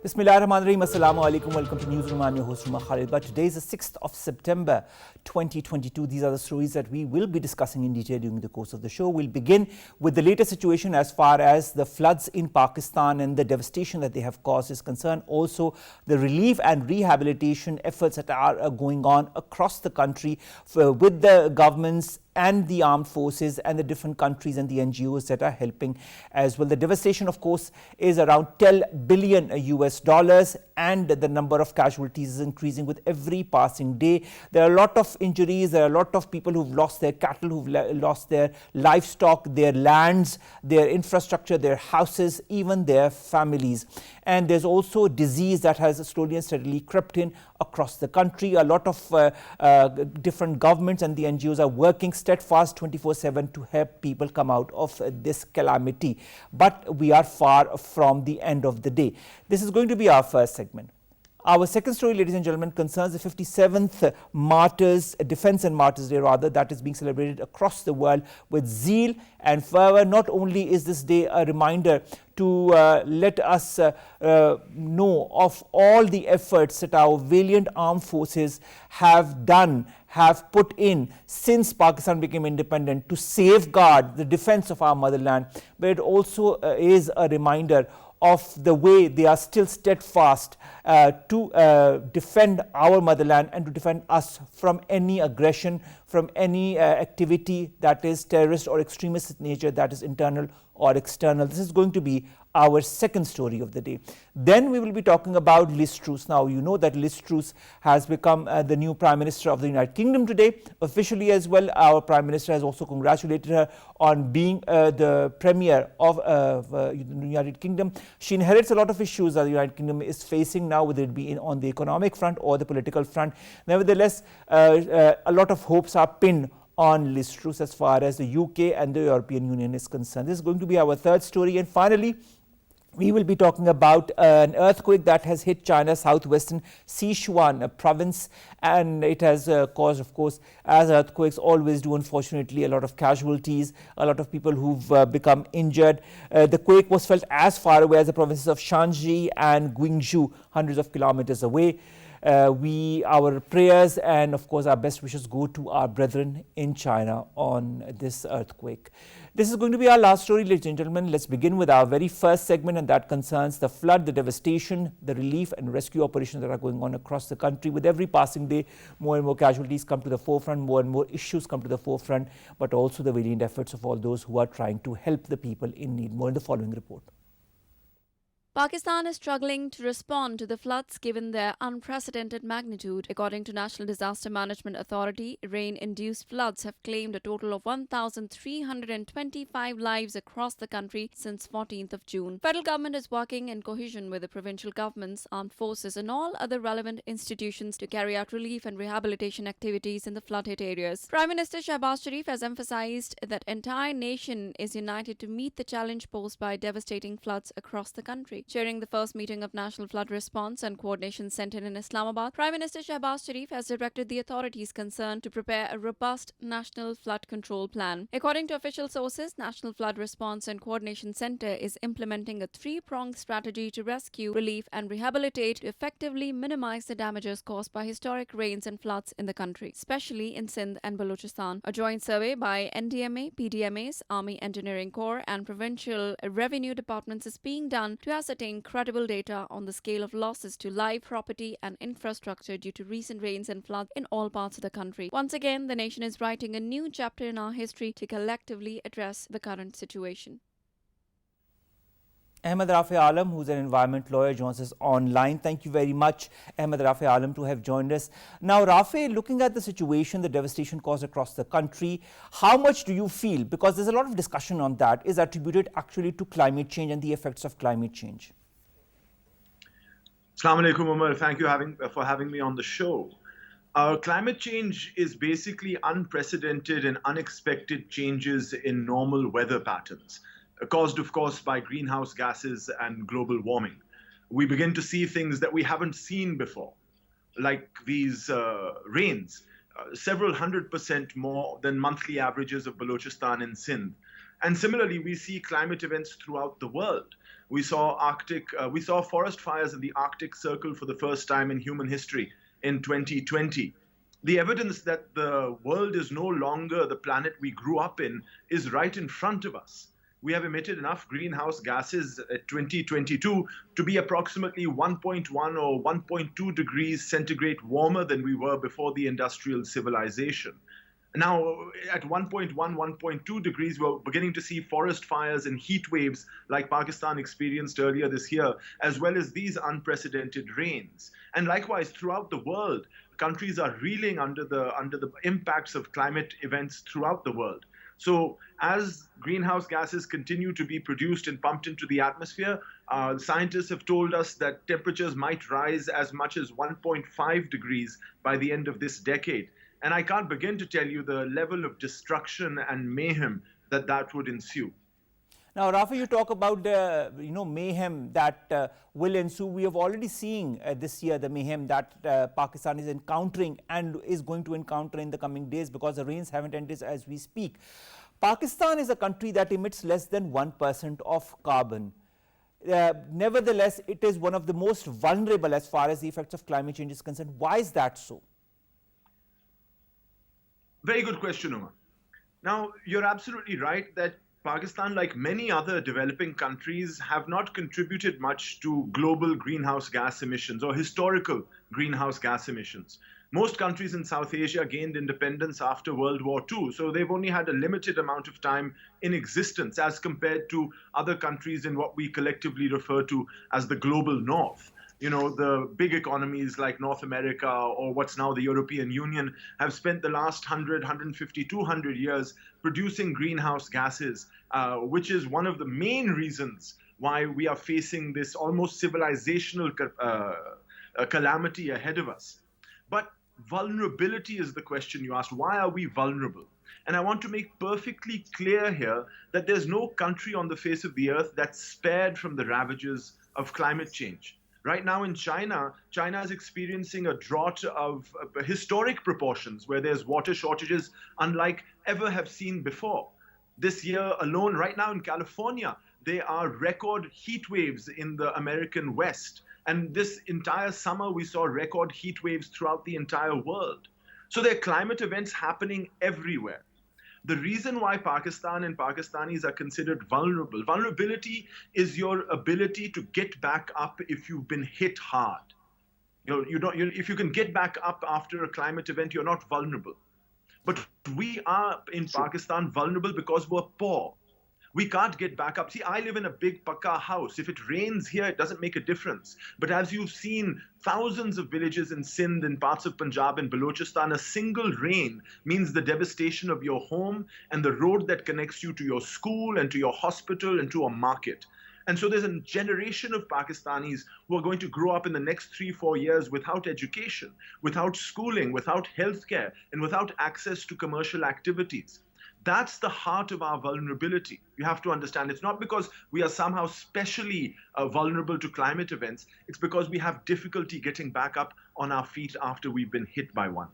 Bismillahirrahmanirrahim. Assalamu alaikum. Welcome to NEWSROOM. I'm your host, Khalid. But today is the 6th of September 2022. These are the stories that we will be discussing in detail during the course of the show. We'll begin with the latest situation as far as the floods in Pakistan and the devastation that they have caused is concerned. Also, the relief and rehabilitation efforts that are going on across the country with the governments and the armed forces and the different countries and the NGOs that are helping as well. The devastation, of course, is around $10 billion US, and the number of casualties is increasing with every passing day. There are a lot of injuries, there are a lot of people who've lost their cattle, who've lost their livestock, their lands, their infrastructure, their houses, even their families. And there's also disease that has slowly and steadily crept in across the country. A lot of different governments and the NGOs are working steadfast 24/7 to help people come out of this calamity. But we are far from the end of the day. This is going to be our first segment. Our second story, ladies and gentlemen, concerns the 57th Martyrs, Defense and Martyrs Day rather, that is being celebrated across the world with zeal and fervor. Not only is this day a reminder to let us know of all the efforts that our valiant armed forces have done, have put in since Pakistan became independent to safeguard the defense of our motherland, but it also is a reminder of the way they are still steadfast to defend our motherland and to defend us from any aggression, from any activity that is terrorist or extremist in nature, that is internal or external. This is going to be our second story of the day. Then we will be talking about Liz Truss. Now, you know that Liz Truss has become the new Prime Minister of the United Kingdom today, officially as well. Our Prime Minister has also congratulated her on being the Premier of the United Kingdom. She inherits a lot of issues that the United Kingdom is facing now, whether it be on the economic front or the political front. Nevertheless, a lot of hopes are pinned on Liz Truss as far as the UK and the European Union is concerned. This is going to be our third story. And finally, we will be talking about an earthquake that has hit China's southwestern Sichuan province, and it has caused, of course, as earthquakes always do, unfortunately, a lot of casualties, a lot of people who've become injured. The quake was felt as far away as the provinces of Shanxi and Guangzhou, hundreds of kilometers away. Our prayers and, of course, our best wishes go to our brethren in China on this earthquake. This is going to be our last story, ladies and gentlemen. Let's begin with our very first segment, and that concerns the flood, the devastation, the relief and rescue operations that are going on across the country. With every passing day, more and more casualties come to the forefront, more and more issues come to the forefront, but also the valiant efforts of all those who are trying to help the people in need. More in the following report. Pakistan is struggling to respond to the floods given their unprecedented magnitude. According to National Disaster Management Authority, rain-induced floods have claimed a total of 1,325 lives across the country since 14th of June. Federal government is working in cohesion with the provincial governments, armed forces and all other relevant institutions to carry out relief and rehabilitation activities in the flood-hit areas. Prime Minister Shehbaz Sharif has emphasized that entire nation is united to meet the challenge posed by devastating floods across the country. Chairing the first meeting of National Flood Response and Coordination Centre in Islamabad, Prime Minister Shehbaz Sharif has directed the authorities concerned to prepare a robust national flood control plan. According to official sources, National Flood Response and Coordination Centre is implementing a three-pronged strategy to rescue, relieve and rehabilitate to effectively minimize the damages caused by historic rains and floods in the country, especially in Sindh and Balochistan. A joint survey by NDMA, PDMAs, Army Engineering Corps and Provincial Revenue Departments is being done to ascertain credible data on the scale of losses to live property and infrastructure due to recent rains and floods in all parts of the country. Once again, the nation is writing a new chapter in our history to collectively address the current situation. Ahmad Rafay, who's an environment lawyer, joins us online. Thank you very much, Ahmad Rafay, to have joined us. Now, Rafay, looking at the situation, the devastation caused across the country, how much do you feel, because there's a lot of discussion on that, is attributed actually to climate change and the effects of climate change? Assalamu alaikum, Omar. Thank you for having me on the show. Climate change is basically unprecedented and unexpected changes in normal weather patterns, caused, of course, by greenhouse gases and global warming. We begin to see things that we haven't seen before, like these rains, several 100% more than monthly averages of Balochistan and Sindh. And similarly, we see climate events throughout the world. We saw forest fires in the Arctic Circle for the first time in human history in 2020. The evidence that the world is no longer the planet we grew up in is right in front of us. We have emitted enough greenhouse gases at 2022 to be approximately 1.1 or 1.2 degrees centigrade warmer than we were before the industrial civilization. Now, at 1.1, 1.2 degrees, we're beginning to see forest fires and heat waves like Pakistan experienced earlier this year, as well as these unprecedented rains. And likewise, throughout the world, countries are reeling under the impacts of climate events throughout the world. So as greenhouse gases continue to be produced and pumped into the atmosphere, scientists have told us that temperatures might rise as much as 1.5 degrees by the end of this decade. And I can't begin to tell you the level of destruction and mayhem that would ensue. Now, Rafay, you talk about the mayhem that will ensue. We have already seen this year the mayhem that Pakistan is encountering and is going to encounter in the coming days because the rains haven't ended as we speak. Pakistan is a country that emits less than 1% of carbon. Nevertheless, it is one of the most vulnerable as far as the effects of climate change is concerned. Why is that so? Very good question, Omar. Now, you're absolutely right that Pakistan, like many other developing countries, have not contributed much to global greenhouse gas emissions or historical greenhouse gas emissions. Most countries in South Asia gained independence after World War II, so they've only had a limited amount of time in existence as compared to other countries in what we collectively refer to as the global north. You know, the big economies like North America or what's now the European Union have spent the last 100, 150, 200 years producing greenhouse gases, which is one of the main reasons why we are facing this almost civilizational calamity ahead of us. But vulnerability is the question you asked. Why are we vulnerable? And I want to make perfectly clear here that there's no country on the face of the earth that's spared from the ravages of climate change. Right now in China is experiencing a drought of historic proportions where there's water shortages unlike ever have seen before. This year alone, right now in California, there are record heat waves in the American West. And this entire summer, we saw record heat waves throughout the entire world. So there are climate events happening everywhere. The reason why Pakistan and Pakistanis are considered vulnerable, vulnerability is your ability to get back up if you've been hit hard. If you can get back up after a climate event, you're not vulnerable. But we are in Pakistan vulnerable because we're poor. We can't get back up. See, I live in a big pakka house. If it rains here, it doesn't make a difference. But as you've seen, thousands of villages in Sindh and parts of Punjab and Balochistan, a single rain means the devastation of your home and the road that connects you to your school and to your hospital and to a market. And so there's a generation of Pakistanis who are going to grow up in the next 3-4 years without education, without schooling, without healthcare, and without access to commercial activities. That's the heart of our vulnerability. You have to understand it's not because we are somehow specially vulnerable to climate events. It's because we have difficulty getting back up on our feet after we've been hit by one.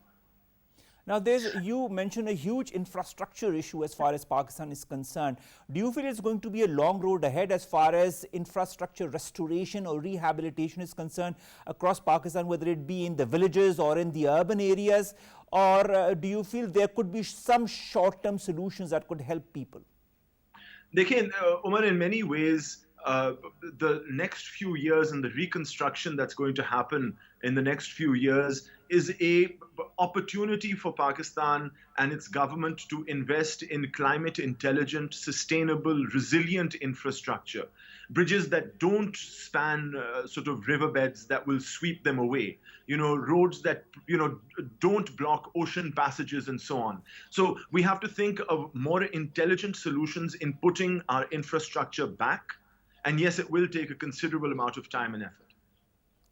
Now, you mentioned a huge infrastructure issue as far as Pakistan is concerned. Do you feel it's going to be a long road ahead as far as infrastructure restoration or rehabilitation is concerned across Pakistan, whether it be in the villages or in the urban areas? Or do you feel there could be some short-term solutions that could help people? They can, Omar, in many ways, the next few years and the reconstruction that's going to happen in the next few years is a opportunity for Pakistan and its government to invest in climate intelligent, sustainable, resilient infrastructure. Bridges that don't span sort of riverbeds that will sweep them away. Roads that, don't block ocean passages and so on. So we have to think of more intelligent solutions in putting our infrastructure back. And yes, it will take a considerable amount of time and effort.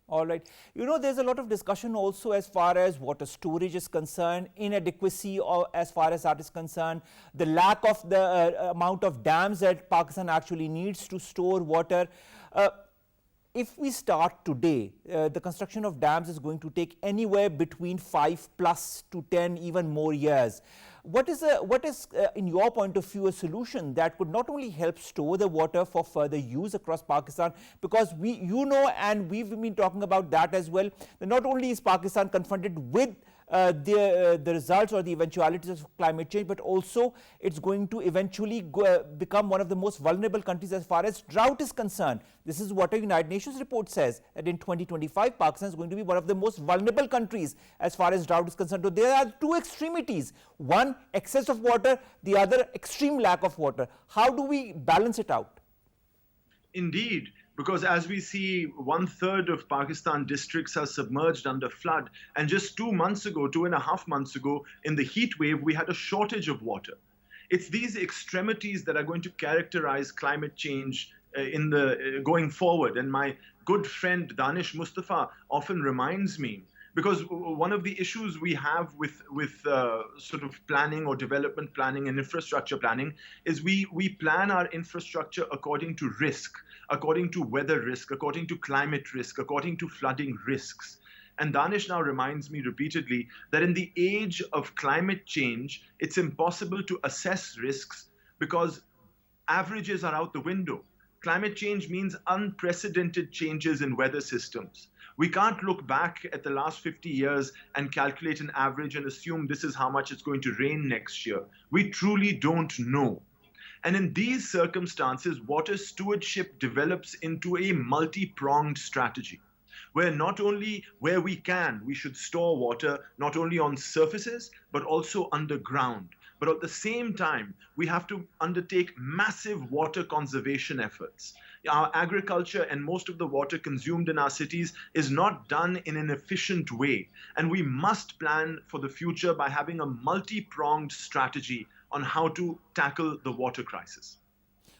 All right. There's a lot of discussion also as far as water storage is concerned, inadequacy or as far as that is concerned, the lack of the amount of dams that Pakistan actually needs to store water. if we start today, the construction of dams is going to take anywhere between 5+ to 10 even more years. What is, in your point of view, a solution that could not only help store the water for further use across Pakistan, because and we've been talking about that as well, that not only is Pakistan confronted with the results or the eventualities of climate change, but also it's going to eventually become one of the most vulnerable countries as far as drought is concerned. This is what a United Nations report says, that in 2025, Pakistan is going to be one of the most vulnerable countries as far as drought is concerned. So there are two extremities. One, excess of water, the other, extreme lack of water. How do we balance it out? Indeed. Because as we see, 1/3 of Pakistan districts are submerged under flood. And just 2.5 months ago, in the heat wave, we had a shortage of water. It's these extremities that are going to characterize climate change going forward. And my good friend Danish Mustafa often reminds me, because one of the issues we have with sort of planning or development planning and infrastructure planning is we plan our infrastructure according to risk, according to weather risk, according to climate risk, according to flooding risks. And Danish now reminds me repeatedly that in the age of climate change, it's impossible to assess risks because averages are out the window. Climate change means unprecedented changes in weather systems. We can't look back at the last 50 years and calculate an average and assume this is how much it's going to rain next year. We truly don't know. And in these circumstances, water stewardship develops into a multi-pronged strategy, where not only where we can, we should store water, not only on surfaces, but also underground. But at the same time, we have to undertake massive water conservation efforts. Our agriculture and most of the water consumed in our cities is not done in an efficient way. And we must plan for the future by having a multi-pronged strategy on how to tackle the water crisis.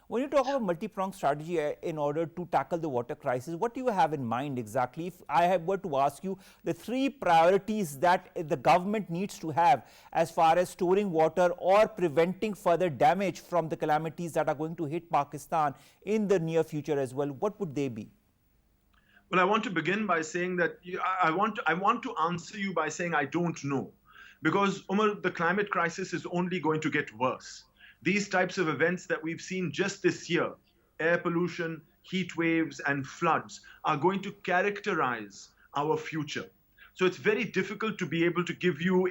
When you talk about multi-pronged strategy in order to tackle the water crisis, what do you have in mind exactly? If I were to ask you the 3 priorities that the government needs to have as far as storing water or preventing further damage from the calamities that are going to hit Pakistan in the near future as well, what would they be? Well, I want to begin by saying that I want to answer you by saying I don't know. Because, Omar, the climate crisis is only going to get worse. These types of events that we've seen just this year, air pollution, heat waves, and floods, are going to characterize our future. So it's very difficult to be able to give you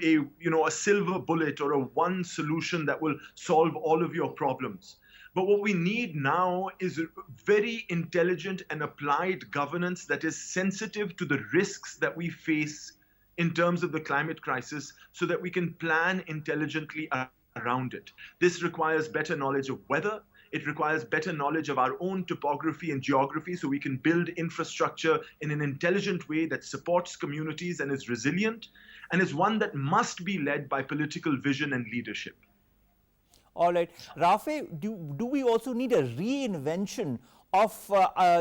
a silver bullet or a one solution that will solve all of your problems. But what we need now is very intelligent and applied governance that is sensitive to the risks that we face in terms of the climate crisis so that we can plan intelligently around it. This requires better knowledge of weather. It requires better knowledge of our own topography and geography so we can build infrastructure in an intelligent way that supports communities and is resilient, and is one that must be led by political vision and leadership. All right. Rafay, do we also need a reinvention of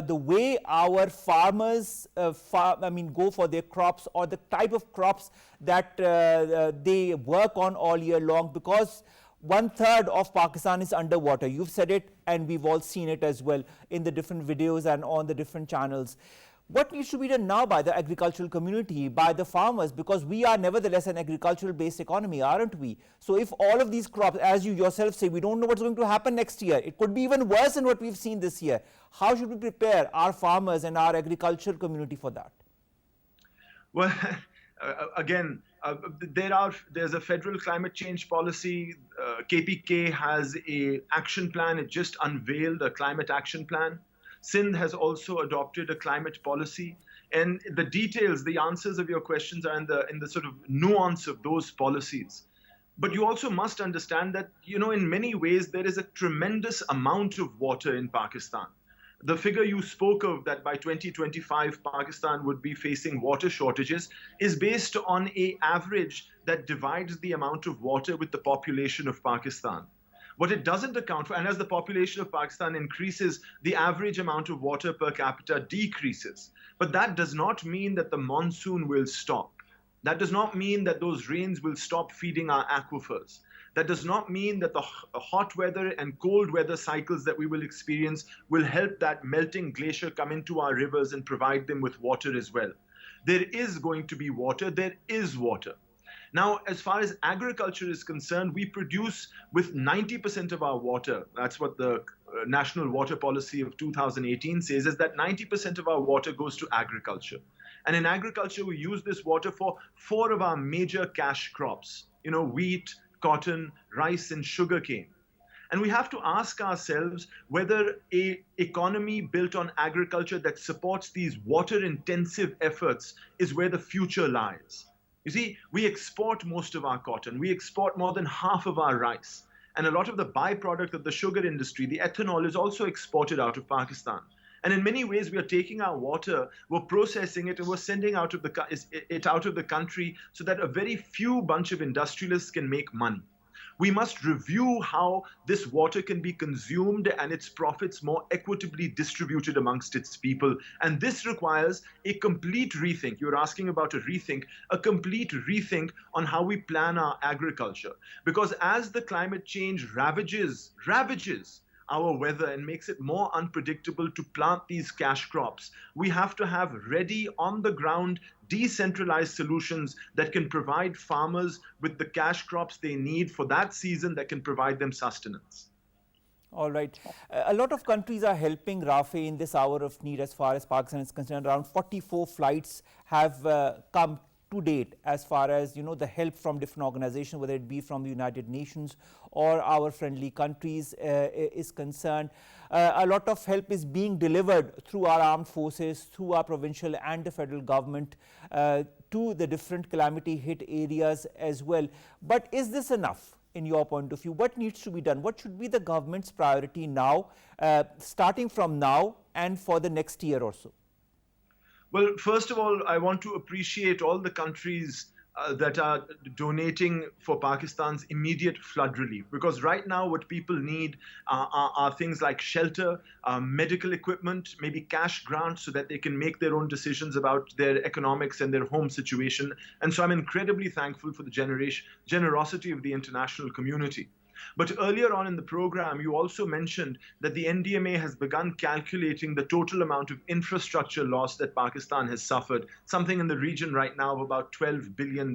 the way our farmers go for their crops, or the type of crops that they work on all year long? Because 1/3 of Pakistan is underwater. You've said it, and we've all seen it as well in the different videos and on the different channels. What needs to be done now by the agricultural community, by the farmers? Because we are nevertheless an agricultural-based economy, aren't we? So if all of these crops, as you yourself say, we don't know what's going to happen next year. It could be even worse than what we've seen this year. How should we prepare our farmers and our agricultural community for that? Well, again, there's a federal climate change policy. KPK has an action plan. It just unveiled a climate action plan. Sindh has also adopted a climate policy. And the details, the answers of your questions are in the sort of nuance of those policies. But you also must understand that, in many ways, there is a tremendous amount of water in Pakistan. The figure you spoke of, that by 2025 Pakistan would be facing water shortages, is based on an average that divides the amount of water with the population of Pakistan. What it doesn't account for, and as the population of Pakistan increases, the average amount of water per capita decreases. But that does not mean that the monsoon will stop. That does not mean that those rains will stop feeding our aquifers. That does not mean that the hot weather and cold weather cycles that we will experience will help that melting glacier come into our rivers and provide them with water as well. There is going to be water, there is water. Now, as far as agriculture is concerned, we produce with 90% of our water. That's what the National Water Policy of 2018 says, is that 90% of our water goes to agriculture. And in agriculture, we use this water for 4 of our major cash crops, wheat, cotton, rice, and sugarcane. And we have to ask ourselves whether an economy built on agriculture that supports these water-intensive efforts is where the future lies. You see, we export most of our cotton. We export more than half of our rice. And a lot of the byproduct of the sugar industry, the ethanol, is also exported out of Pakistan. And in many ways, we are taking our water, we're processing it, and we're sending it out of the country so that a very few bunch of industrialists can make money. We must review how this water can be consumed and its profits more equitably distributed amongst its people. And this requires a complete rethink. You're asking about a complete rethink on how we plan our agriculture. Because as the climate change ravages our weather and makes it more unpredictable to plant these cash crops, we have to have ready, on the ground, decentralized solutions that can provide farmers with the cash crops they need for that season, that can provide them sustenance. All right. A lot of countries are helping Rafay in this hour of need as far as Pakistan is concerned. Around 44 flights have come to date as far as the help from different organizations, whether it be from the United Nations or our friendly countries is concerned. A lot of help is being delivered through our armed forces, through our provincial and the federal government to the different calamity hit areas as well. But is this enough in your point of view? What needs to be done? What should be the government's priority now, starting from now and for the next year or so? Well, first of all, I want to appreciate all the countries that are donating for Pakistan's immediate flood relief. Because right now what people need are things like shelter, medical equipment, maybe cash grants so that they can make their own decisions about their economics and their home situation. And so I'm incredibly thankful for the generosity of the international community. But earlier on in the program, you also mentioned that the NDMA has begun calculating the total amount of infrastructure loss that Pakistan has suffered, something in the region right now of about $12 billion,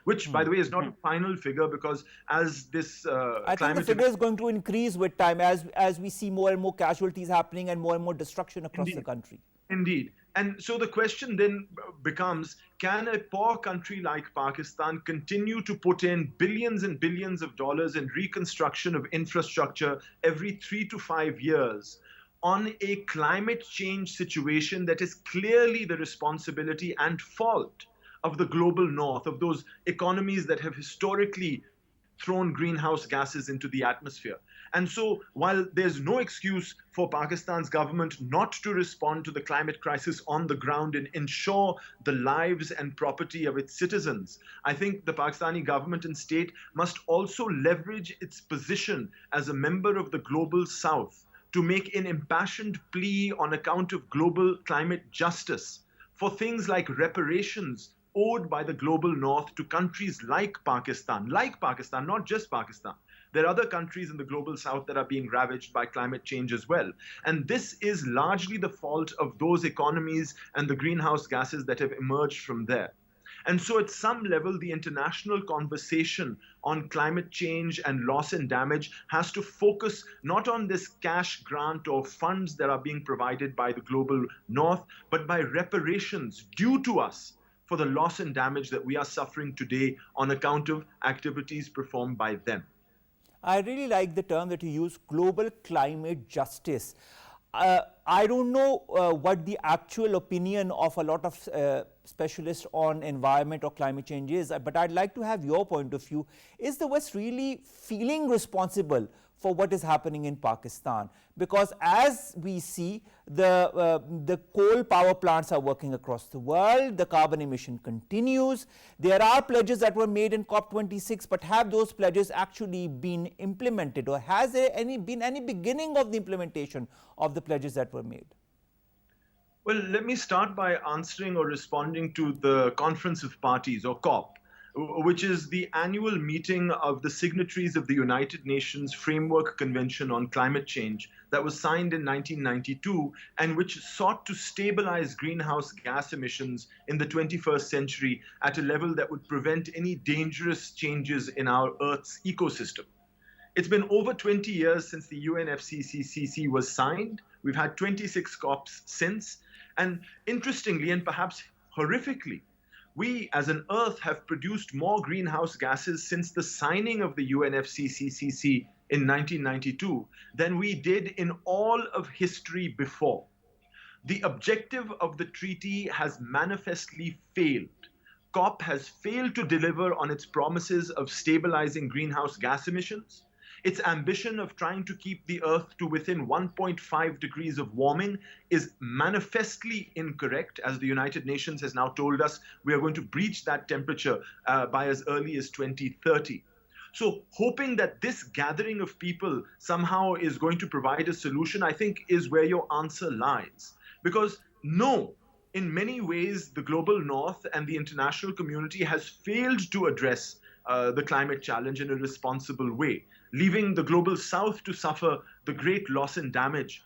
which, by the way, is not a final figure, because as this I think the figure is going to increase with time as we see more and more casualties happening and more destruction across the country. Indeed. And so the question then becomes, can a poor country like Pakistan continue to put in billions and billions of dollars in reconstruction of infrastructure every 3 to 5 years on a climate change situation that is clearly the responsibility and fault of the global north, of those economies that have historically thrown greenhouse gases into the atmosphere? And so while there's no excuse for Pakistan's government not to respond to the climate crisis on the ground and ensure the lives and property of its citizens, I think the Pakistani government and state must also leverage its position as a member of the global south to make an impassioned plea on account of global climate justice for things like reparations owed by the global north to countries like Pakistan, not just Pakistan. There are other countries in the global south that are being ravaged by climate change as well. And this is largely the fault of those economies and the greenhouse gases that have emerged from there. And so at some level, the international conversation on climate change and loss and damage has to focus not on this cash grant or funds that are being provided by the global north, but by reparations due to us for the loss and damage that we are suffering today on account of activities performed by them. I really like the term that you use, global climate justice. I don't know what the actual opinion of a lot of specialists on environment or climate change is, but I'd like to have your point of view. Is the West really feeling responsible for what is happening in Pakistan? Because as we see, the coal power plants are working across the world, the carbon emission continues. There are pledges that were made in COP26, but have those pledges actually been implemented, or has there been any beginning of the implementation of the pledges that were made? Well, let me start by answering or responding to the Conference of Parties, or COP. which is the annual meeting of the signatories of the United Nations Framework Convention on Climate Change that was signed in 1992 and which sought to stabilize greenhouse gas emissions in the 21st century at a level that would prevent any dangerous changes in our Earth's ecosystem. It's been over 20 years since the UNFCCC was signed. We've had 26 COPs since. And interestingly, and perhaps horrifically, we as an Earth have produced more greenhouse gases since the signing of the UNFCCC in 1992 than we did in all of history before. The objective of the treaty has manifestly failed. COP has failed to deliver on its promises of stabilizing greenhouse gas emissions. Its ambition of trying to keep the Earth to within 1.5 degrees of warming is manifestly incorrect, as the United Nations has now told us we are going to breach that temperature by as early as 2030. So hoping that this gathering of people somehow is going to provide a solution, I think, is where your answer lies. Because no, in many ways, the global north and the international community has failed to address the climate challenge in a responsible way, leaving the global south to suffer the great loss and damage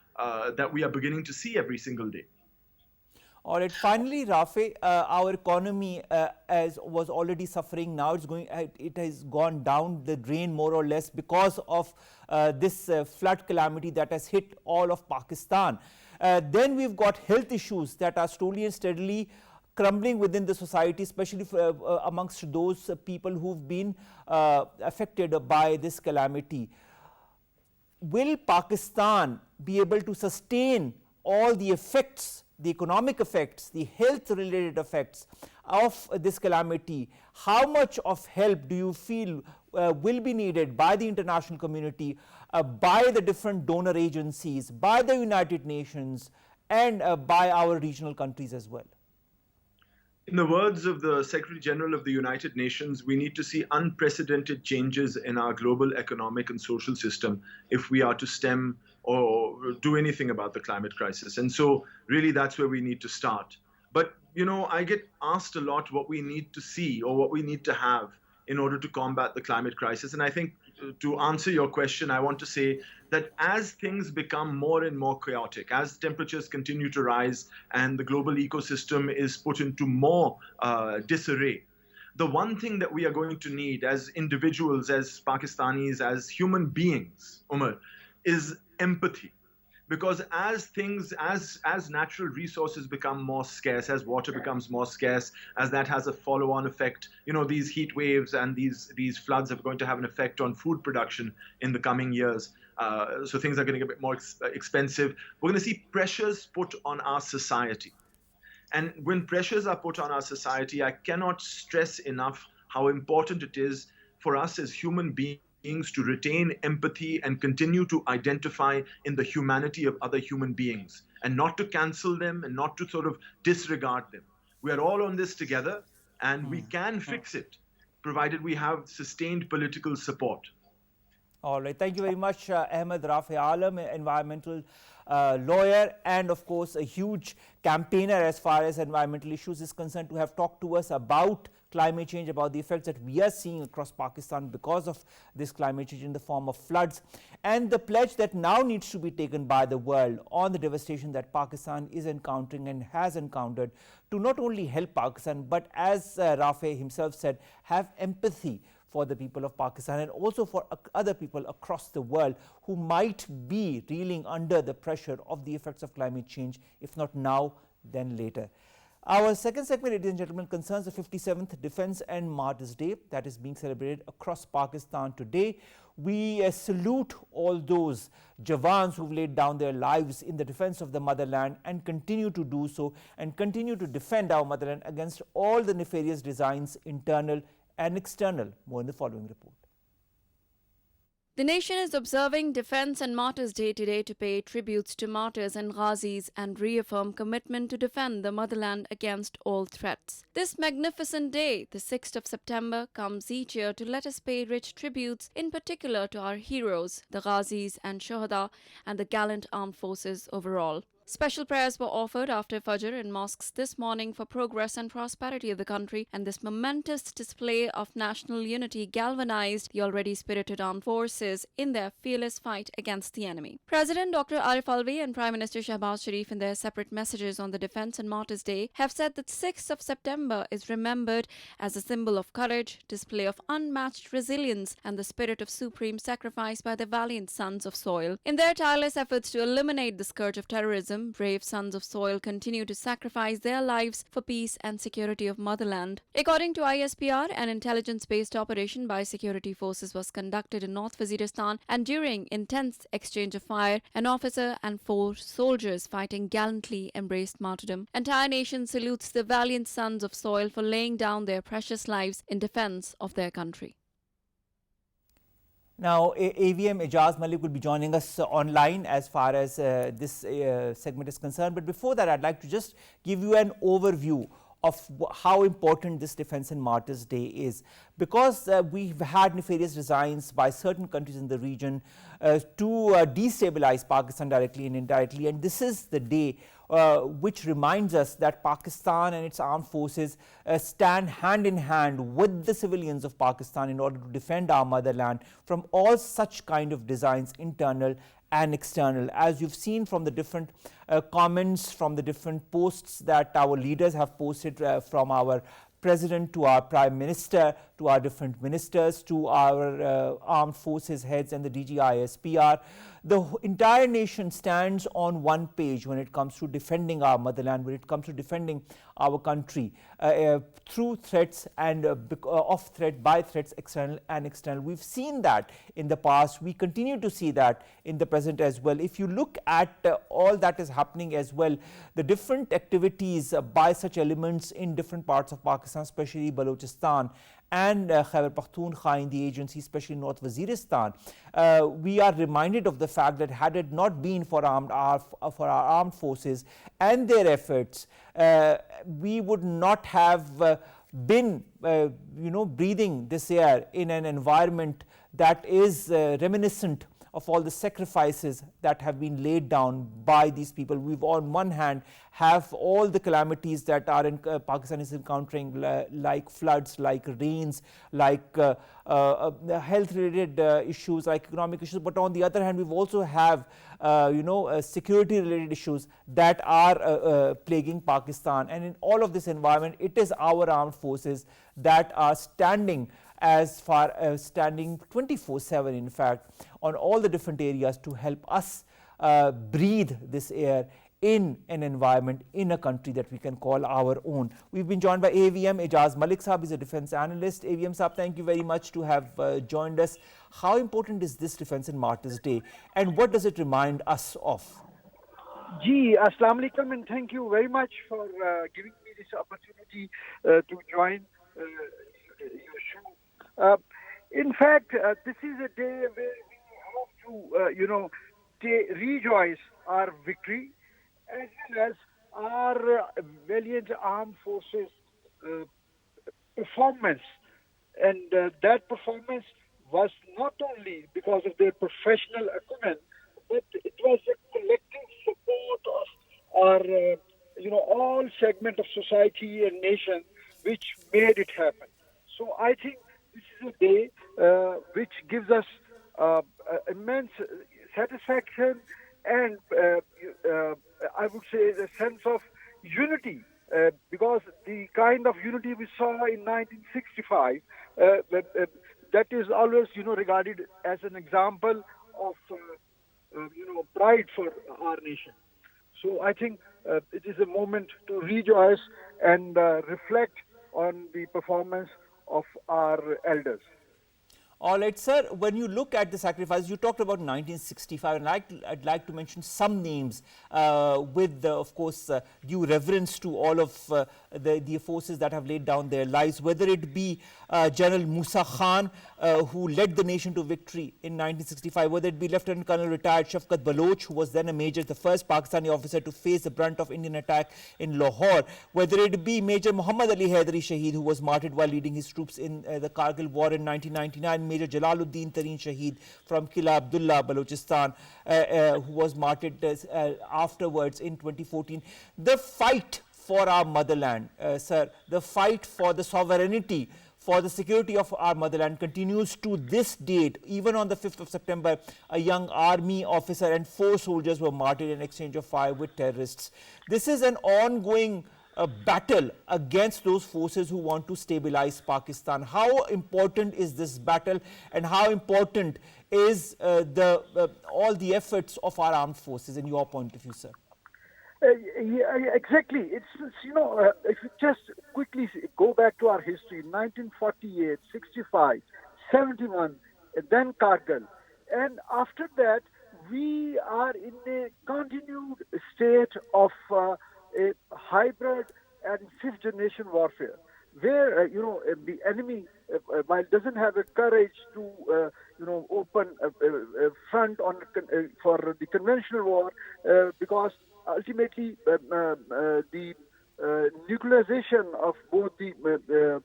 that we are beginning to see every single day. All right. Finally, Rafay, our economy, as was already suffering, now it has gone down the drain more or less because of this flood calamity that has hit all of Pakistan. Then we've got health issues that are slowly and steadily crumbling within the society, especially amongst those people who've been affected by this calamity. Will Pakistan be able to sustain all the effects, the economic effects, the health-related effects of this calamity? How much of help do you feel will be needed by the international community, by the different donor agencies, by the United Nations, and by our regional countries as well? In the words of the Secretary General of the United Nations, we need to see unprecedented changes in our global economic and social system if we are to stem or do anything about the climate crisis. And so really that's where we need to start. But, you know, I get asked a lot what we need to see or what we need to have in order to combat the climate crisis. And I think to answer your question, I want to say that as things become more and more chaotic, as temperatures continue to rise and the global ecosystem is put into more disarray, the one thing that we are going to need as individuals, as Pakistanis, as human beings, Omar, is empathy. Because as natural resources become more scarce, as water becomes more scarce, as that has a follow-on effect, you know, these heat waves and these floods are going to have an effect on food production in the coming years. So things are getting a bit more expensive. We're going to see pressures put on our society. And when pressures are put on our society, I cannot stress enough how important it is for us as human beings to retain empathy and continue to identify in the humanity of other human beings and not to cancel them and not to sort of disregard them. We are all on this together and we can fix it provided we have sustained political support. All right. Thank you very much, Ahmad Rafay Alam, environmental lawyer and, of course, a huge campaigner as far as environmental issues is concerned, to have talked to us about climate change, about the effects that we are seeing across Pakistan because of this climate change in the form of floods, and the pledge that now needs to be taken by the world on the devastation that Pakistan is encountering and has encountered, to not only help Pakistan, but as Rafay himself said, have empathy for the people of Pakistan and also for other people across the world who might be reeling under the pressure of the effects of climate change, if not now, then later. Our second segment, ladies and gentlemen, concerns the 57th Defence and Martyrs Day that is being celebrated across Pakistan today. We salute all those Jawans who've laid down their lives in the defence of the motherland and continue to do so and continue to defend our motherland against all the nefarious designs, internal and external. More in the following report. The nation is observing Defence and Martyrs Day today to pay tributes to martyrs and ghazis and reaffirm commitment to defend the motherland against all threats. This magnificent day, the 6th of September, comes each year to let us pay rich tributes, in particular to our heroes, the ghazis and shuhada, and the gallant armed forces overall. Special prayers were offered after Fajr in mosques this morning for progress and prosperity of the country, and this momentous display of national unity galvanized the already spirited armed forces in their fearless fight against the enemy. President Dr. Arif Alvi and Prime Minister Shahbaz Sharif, in their separate messages on the Defence and Martyrs Day, have said that 6th of September is remembered as a symbol of courage, display of unmatched resilience, and the spirit of supreme sacrifice by the valiant sons of soil. In their tireless efforts to eliminate the scourge of terrorism, brave sons of soil continue to sacrifice their lives for peace and security of motherland. According to ISPR, an intelligence-based operation by security forces was conducted in North Waziristan, and during intense exchange of fire, an officer and 4 soldiers fighting gallantly embraced martyrdom. Entire nation salutes the valiant sons of soil for laying down their precious lives in defense of their country. Now, AVM Ijaz Malik will be joining us online as far as this segment is concerned. But before that, I'd like to just give you an overview of how important this Defence and Martyrs Day is, because we've had nefarious designs by certain countries in the region to destabilize Pakistan directly and indirectly, and this is the day which reminds us that Pakistan and its armed forces stand hand in hand with the civilians of Pakistan in order to defend our motherland from all such kind of designs, internal and external. As you've seen from the different comments, from the different posts that our leaders have posted, from our President to our Prime Minister, to our different ministers, to our armed forces heads and the DGISPR, the entire nation stands on one page when it comes to defending our motherland, when it comes to defending our country through threats and by threats, external and external. We've seen that in the past. We continue to see that in the present as well. If you look at all that is happening as well, the different activities by such elements in different parts of Pakistan, especially Balochistan and Khyber Pakhtunkhwa in the agency, especially North Waziristan, we are reminded of the fact that had it not been for our armed forces and their efforts, we would not have been breathing this air in an environment that is reminiscent of all the sacrifices that have been laid down by these people. We've on one hand have all the calamities that are in Pakistan is encountering, like floods, like rains, like health related issues, like economic issues, but on the other hand we've also have security related issues that are plaguing Pakistan. And in all of this environment, it is our armed forces that are standing as far as standing 24/7 in fact on all the different areas to help us breathe this air in an environment, in a country that we can call our own. We've been joined by AVM Ijaz Malik Sahab. He's a defense analyst. AVM Sahab, thank you very much to have joined us. How important is this Defence and Martyrs Day, and what does it remind us of? Ji, Assalamu alaikum, and thank you very much for giving me this opportunity to join your show. In fact, this is a day where we have to, rejoice our victory as well as our valiant armed forces performance. And that performance was not only because of their professional acumen, but it was a collective support of our, all segment of society and nation which made it happen. So I think this is a day which gives us immense satisfaction and I would say the sense of unity, because the kind of unity we saw in 1965, that is always regarded as an example of pride for our nation. So I think it is a moment to rejoice and reflect on the performance of our elders. All right, sir, when you look at the sacrifice, you talked about 1965, and I'd like to mention some names with, of course, due reverence to all of the forces that have laid down their lives, whether it be General Musa Khan, who led the nation to victory in 1965, whether it be Lieutenant Colonel retired Shafqat Baloch, who was then a major, the first Pakistani officer to face the brunt of Indian attack in Lahore, whether it be Major Muhammad Ali Haidari Shaheed, who was martyred while leading his troops in the Kargil War in 1999, Major Jalaluddin Tareen Shaheed from Kila Abdullah, Balochistan, who was martyred afterwards in 2014. The fight for our motherland, sir, the fight for the sovereignty, for the security of our motherland continues to this date. Even on the 5th of September, a young army officer and 4 soldiers were martyred in exchange of fire with terrorists. This is an ongoing battle against those forces who want to stabilize Pakistan. How important is this battle, and how important is all the efforts of our armed forces in your point of view, sir? Yeah, exactly. It's if you just quickly go back to our history, 1948, 65, 71, then Kargil. And after that, we are in a continued state of a hybrid and fifth generation warfare, where the enemy, while doesn't have the courage to open a front on for the conventional war, because ultimately the nuclearization of both the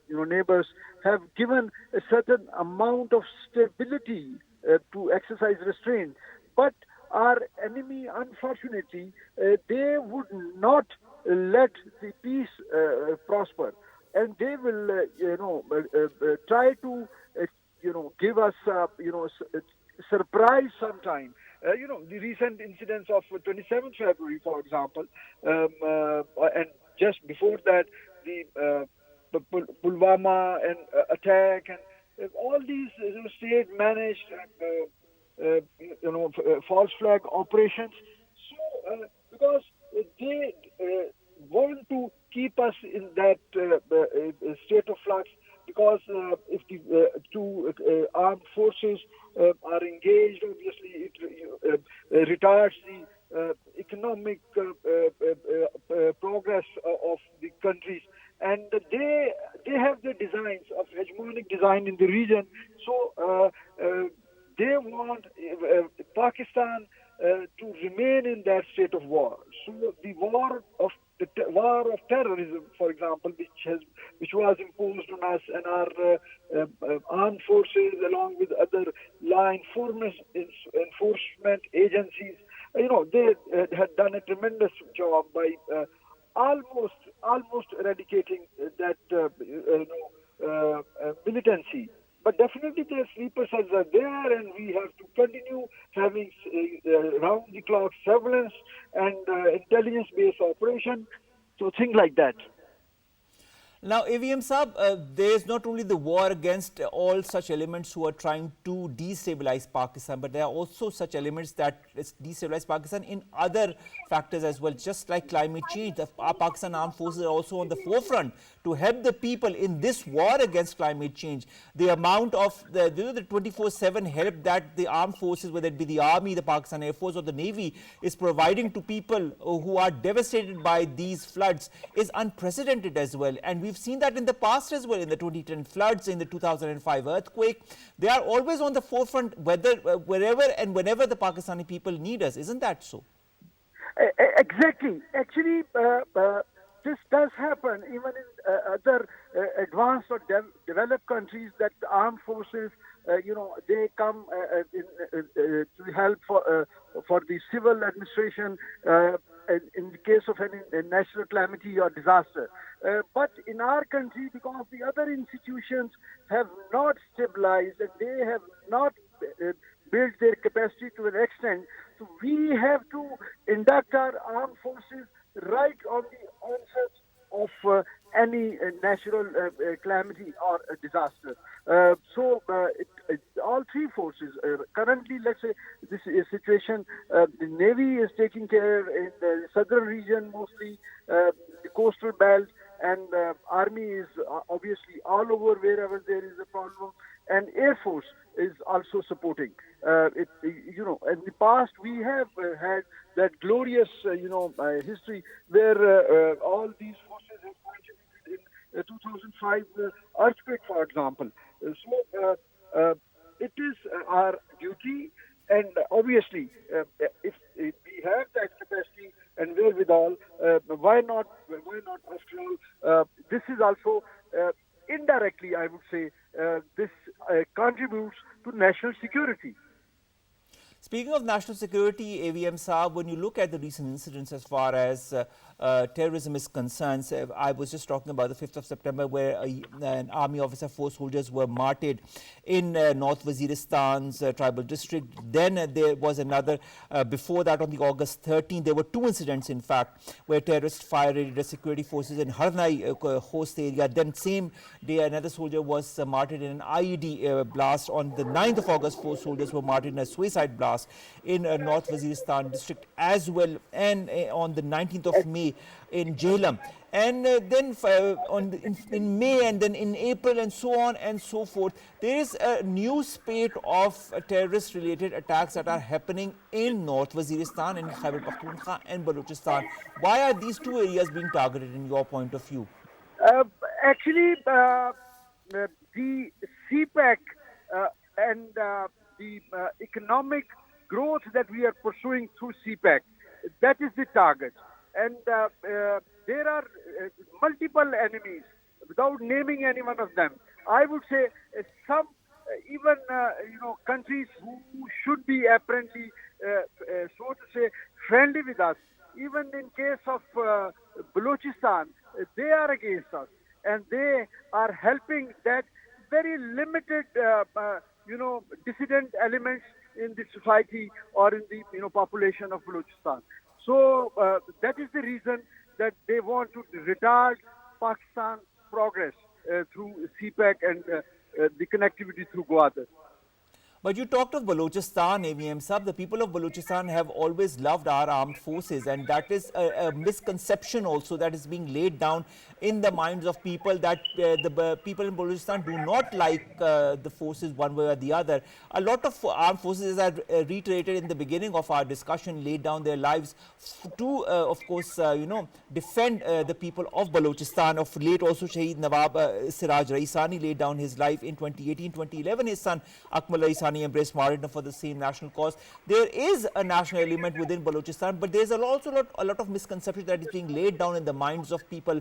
neighbors have given a certain amount of stability to exercise restraint. But our enemy, unfortunately, they would not let the peace prosper, and they will try to give us surprise sometime. The recent incidents of 27th February, for example, and just before that, the Pulwama and attack, and all these state-managed, false flag operations. So, because they want to keep us in that state of flux, because if the two armed forces are engaged, obviously it retards the economic progress of the countries. And they have the designs of hegemonic design in the region. So they want Pakistan to remain in that state of war. So the war of terrorism, for example, which was imposed on us and our armed forces, along with other law enforcement agencies, they had done a tremendous job by almost eradicating that militancy. But definitely the sleeper cells are there, and we have to continue having round-the-clock surveillance and intelligence-based operation, so things like that. Now, AVM Saab, there is not only the war against all such elements who are trying to destabilize Pakistan, but there are also such elements that destabilize Pakistan in other factors as well, just like climate change. Our Pakistan armed forces are also on the forefront to help the people in this war against climate change. The amount of the 24/7 help that the armed forces, whether it be the army, the Pakistan Air Force or the Navy, is providing to people who are devastated by these floods is unprecedented as well. And we've seen that in the past as well, in the 2010 floods, in the 2005 earthquake. They are always on the forefront, wherever and whenever the Pakistani people need us. Isn't that so? Exactly. Actually, this does happen even in other advanced or developed countries, that the armed forces, they come to help for the civil administration in the case of any national calamity or disaster. But in our country, because the other institutions have not stabilized and they have not built their capacity to an extent, so we have to induct our armed forces right on the onset of any natural calamity or disaster. So all three forces, currently, let's say, this is a situation, the Navy is taking care in the southern region mostly, the coastal belt, and Army is obviously all over wherever there is a problem, and Air Force is also supporting. In the past we have had that glorious, history where all these forces have contributed in 2005 earthquake, for example. So it is our duty, and obviously, if we have that capacity and wherewithal, why not? After all, this is also indirectly, I would say, this contributes to national security. Speaking of national security, AVM Saab, when you look at the recent incidents as far as terrorism is concerned, I was just talking about the 5th of September where an army officer, 4 soldiers were martyred in North Waziristan's tribal district. Then there was another, before that on the August 13th, there were 2 incidents in fact where terrorists fired at security forces in Harnai host area. Then same day another soldier was martyred in an IED blast. On the 9th of August, 4 soldiers were martyred in a suicide blast in North Waziristan district as well, and on the 19th of May in Jhelum, and then in May and then in April and so on and so forth. There is a new spate of terrorist related attacks that are happening in North Waziristan, in Khyber Pakhtunkhwa and Balochistan. Why are these 2 areas being targeted in your point of view? Actually, the CPEC and the economic growth that we are pursuing through CPEC, that is the target. And there are multiple enemies, without naming any one of them. I would say some even countries who should be apparently, so to say, friendly with us. Even in case of Balochistan, they are against us, and they are helping that very limited, dissident elements in the society or in the population of Balochistan. So that is the reason that they want to retard Pakistan's progress through CPEC and the connectivity through Gwadar. But you talked of Balochistan, AVM Sab. The people of Balochistan have always loved our armed forces, and that is a misconception also that is being laid down in the minds of people, that the people in Balochistan do not like the forces one way or the other. A lot of armed forces, as I reiterated in the beginning of our discussion, laid down their lives to, of course, defend the people of Balochistan. Of late also, Shaheed Nawab Siraj Raisani laid down his life in 2018-2011. His son Akmal Raisani embraced martyrdom for the same national cause. There is a national element within Balochistan, but there is also a lot of misconception that is being laid down in the minds of people.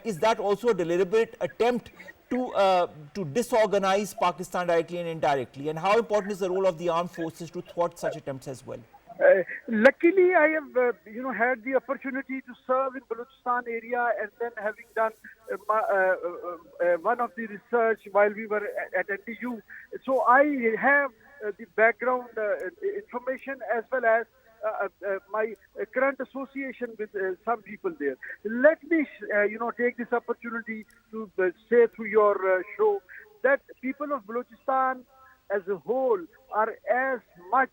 Is that also a deliberate attempt to disorganize Pakistan directly and indirectly? And how important is the role of the armed forces to thwart such attempts as well? Luckily, I have had the opportunity to serve in Balochistan area, and then having done one of the research while we were at NTU. So I have the background information as well as my current association with some people there. Let me, take this opportunity to say through your show that people of Balochistan as a whole are as much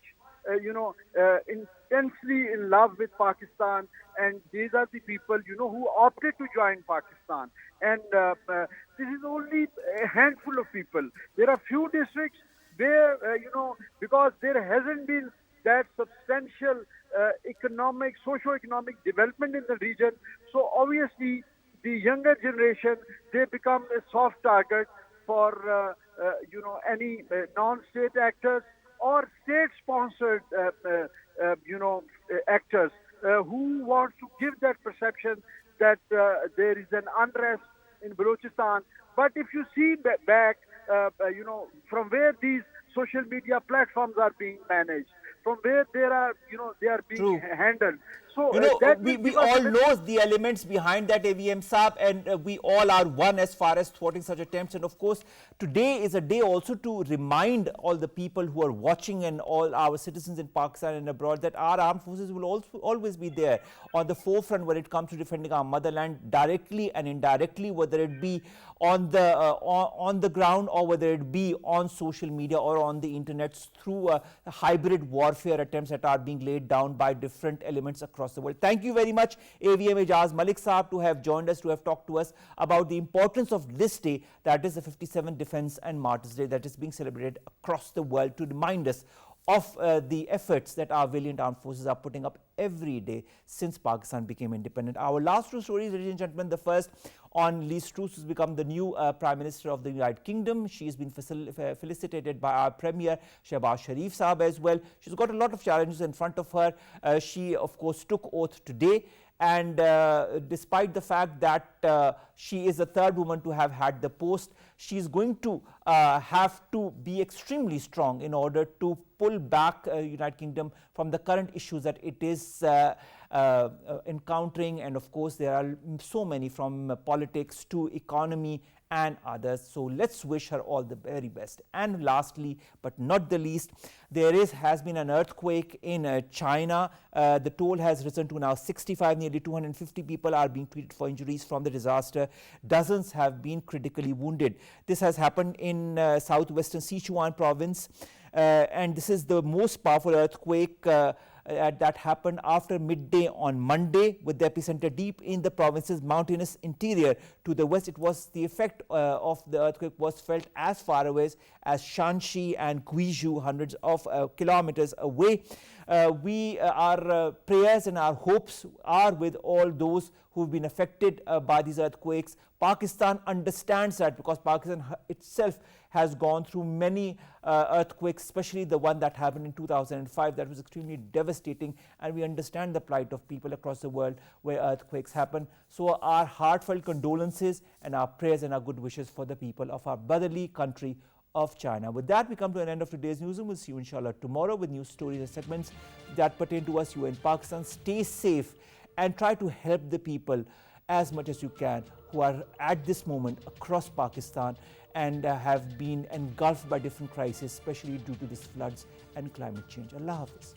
intensely in love with Pakistan, and these are the people, who opted to join Pakistan. And this is only a handful of people. There are few districts where, because there hasn't been that substantial socio-economic development in the region, so obviously the younger generation, they become a soft target for, any non-state actors or state-sponsored, actors who want to give that perception that there is an unrest in Balochistan. But if you see back, from where these social media platforms are being managed, from where they are being handled. So we all know the elements behind that, AVM Saab, and we all are one as far as thwarting such attempts. And of course, today is a day also to remind all the people who are watching and all our citizens in Pakistan and abroad that our armed forces will also always be there on the forefront when it comes to defending our motherland, directly and indirectly, whether it be on the ground or whether it be on social media or on the internet through hybrid warfare attempts that are being laid down by different elements across the world. Thank you very much, AVM Ijaz, Malik Saab, to have joined us, to have talked to us about the importance of this day, that is the 57th Defense and Martyrs Day, that is being celebrated across the world, to remind us of the efforts that our valiant armed forces are putting up every day since Pakistan became independent. Our last 2 stories, ladies and gentlemen. The first on Liz Truss, who's become the new Prime Minister of the United Kingdom. She has been felicitated by our Premier Shehbaz Sharif Saab as well. She's got a lot of challenges in front of her. She, of course, took oath today, And despite the fact that she is the third woman to have had the post, she is going to have to be extremely strong in order to pull back United Kingdom from the current issues that it is encountering. And of course there are so many, from politics to economy and others. So let's wish her all the very best. And lastly but not the least, there has been an earthquake in China. The toll has risen to now 65. Nearly 250 people are being treated for injuries from the disaster. Dozens have been critically wounded. This has happened in southwestern Sichuan province, and this is the most powerful earthquake that happened after midday on Monday, with the epicenter deep in the province's mountainous interior. To the west, it was the effect of the earthquake was felt as far away as Shanxi and Guizhou, hundreds of kilometers away. Our prayers and our hopes are with all those who've been affected by these earthquakes. Pakistan understands that, because Pakistan itself has gone through many earthquakes, especially the one that happened in 2005 that was extremely devastating, and we understand the plight of people across the world where earthquakes happen. So our heartfelt condolences and our prayers and our good wishes for the people of our brotherly country of China. With that, we come to an end of today's newsroom. We'll see you inshallah tomorrow with news stories and segments that pertain to us. You in Pakistan, stay safe and try to help the people as much as you can who are at this moment across Pakistan and have been engulfed by different crises, especially due to these floods and climate change. Allah Hafiz.